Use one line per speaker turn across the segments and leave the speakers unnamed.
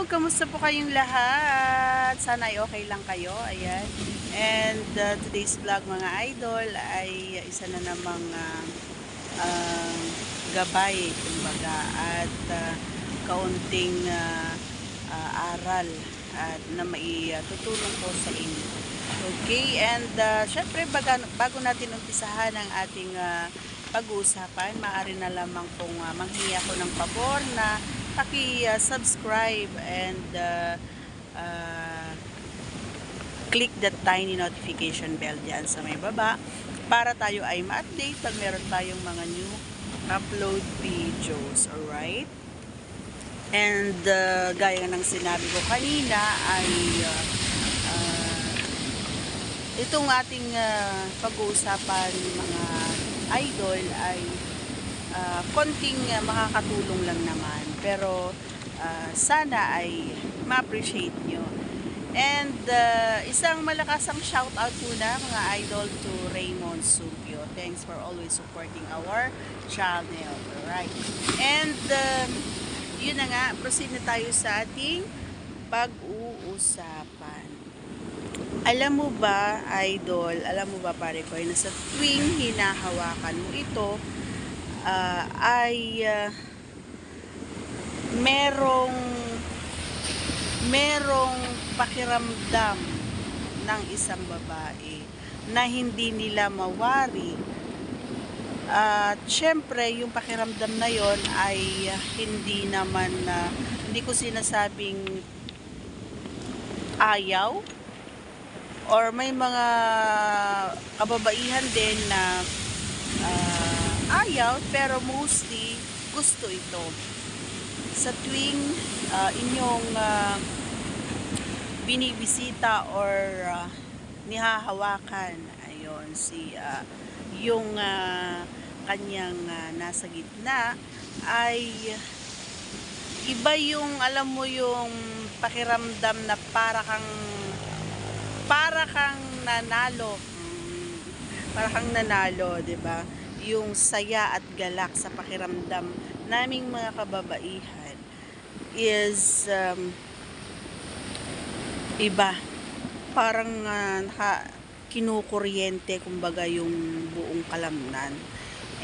Kamusta po kayong lahat? Sana ay okay lang kayo, ayan. And today's vlog mga idol ay isa na namang ah, gabay, kumbaga, at kaunting aral at na maitutulong po sa inyo. Okay, and syempre bago natin umpisahan ang ating pag-uusapan, maaari na lamang pong manghingi ako ng pabor na paki-subscribe and click that tiny notification bell dyan sa may baba para tayo ay ma-update pag meron tayong mga new upload videos. Alright? And gaya ng sinabi ko kanina ay itong ating pag-uusapan mga idol ay konting makakatulong lang naman, pero sana ay ma-appreciate nyo. And isang malakasang shoutout muna mga idol to Raymond Subio. Thanks for always supporting our channel. Alright. And yun na nga, proceed na tayo sa ating pag-uusapan. Alam mo ba, idol, alam mo ba pare ko, na sa tuwing hinahawakan mo ito, ay merong pakiramdam ng isang babae na hindi nila mawari. At syempre yung pakiramdam na yon ay hindi naman hindi ko sinasabing ayaw, or may mga kababaihan din na ayaw, pero mostly gusto ito. Sa tuwing inyong binibisita or nihahawakan, ayon, yung kanyang nasa gitna, ay iba yung, alam mo, yung pakiramdam na para kang nanalo. Para kang nanalo, 'di ba? Yung saya at galak sa pakiramdam naming mga kababaihan is iba. Parang kinukuryente, kumbaga, yung buong kalamnan.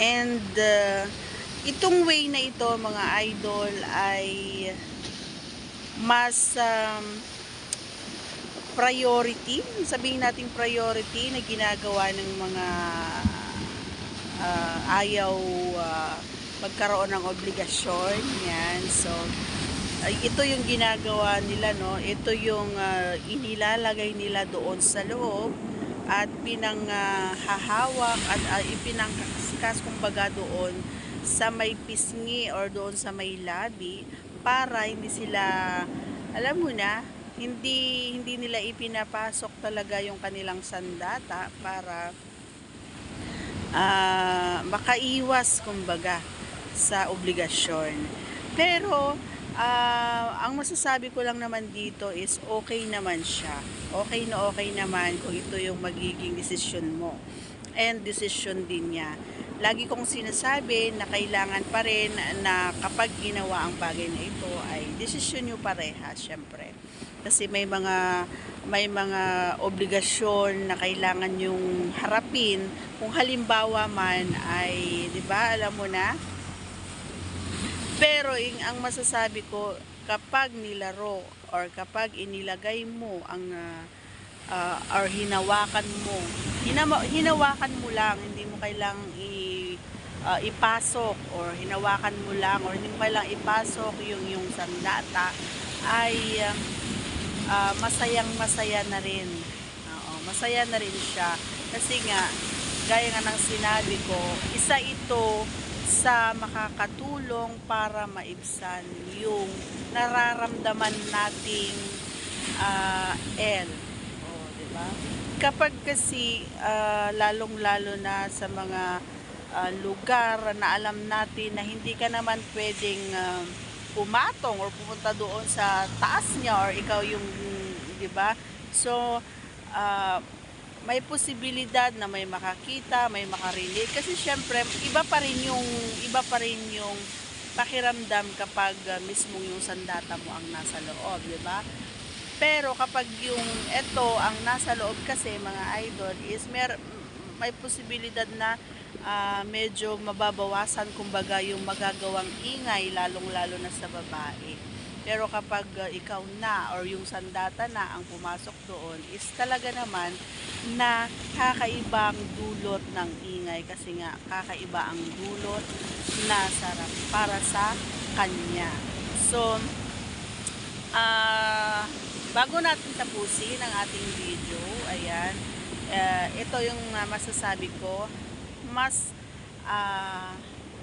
And itong way na ito mga idol ay mas priority, sabihin natin priority, na ginagawa ng mga ayaw magkaroon ng obligasyon. Yan. So ito yung ginagawa nila, no? Ito yung inilalagay nila doon sa loob at pinanghahawak at ipinangkaskas, kumbaga, doon sa may pisngi or doon sa may labi, para hindi sila, alam mo na, hindi nila ipinapasok talaga yung kanilang sandata para makaiwas, kumbaga, sa obligasyon. Pero ang masasabi ko lang naman dito is okay naman siya. Okay naman kung ito yung magiging desisyon mo and desisyon din niya. Lagi kong sinasabi na kailangan pa rin na kapag ginawa ang bagay na ito ay desisyon nyo pareha, syempre. Kasi may mga obligasyon na kailangan yung harapin. Kung halimbawa man ay, 'di ba, alam mo na. Pero ang masasabi ko, kapag nilaro or kapag inilagay mo ang or hinawakan mo lang, hindi mo kailangang ipasok, or hinawakan mo lang or hindi mo kailangang ipasok yung sandata, ay masaya na rin. Oo, masaya na rin siya. Kasi nga, gaya nga ng sinabi ko, isa ito sa makakatulong para maibsan yung nararamdaman nating diba? Kapag kasi lalong-lalo na sa mga lugar na alam natin na hindi ka naman pwedeng pumatong or pumunta doon sa taas niya, or ikaw yung, 'di ba? So may posibilidad na may makakita, may makarelate, kasi syempre iba pa rin yung pakiramdam kapag mismong yung sandata mo ang nasa loob, di ba? Pero kapag yung ito ang nasa loob kasi mga idol is may posibilidad na medyo mababawasan kumbaga yung magagawang ingay lalong-lalo na sa babae. Pero kapag ikaw na or yung sandata na ang pumasok doon is talaga naman na kakaibang dulot ng ingay kasi nga kakaiba ang dulot na sarap para sa kanya. So, bago natin tapusin ang ating video, ayan, ito yung masasabi ko,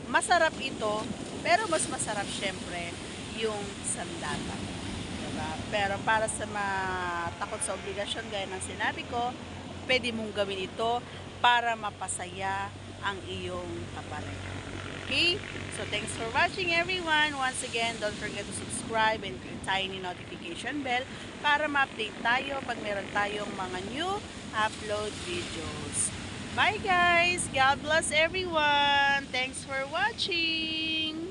masarap ito, pero mas masarap syempre yung sandata. Diba? Pero para sa matakot sa obligasyon, gaya ng sinabi ko, pwede mong gawin ito para mapasaya ang iyong kapareha. Okay? So, thanks for watching everyone. Once again, don't forget to subscribe and click tiny notification bell para ma-update tayo pag meron tayong mga new upload videos. Bye guys! God bless everyone! Thanks for watching!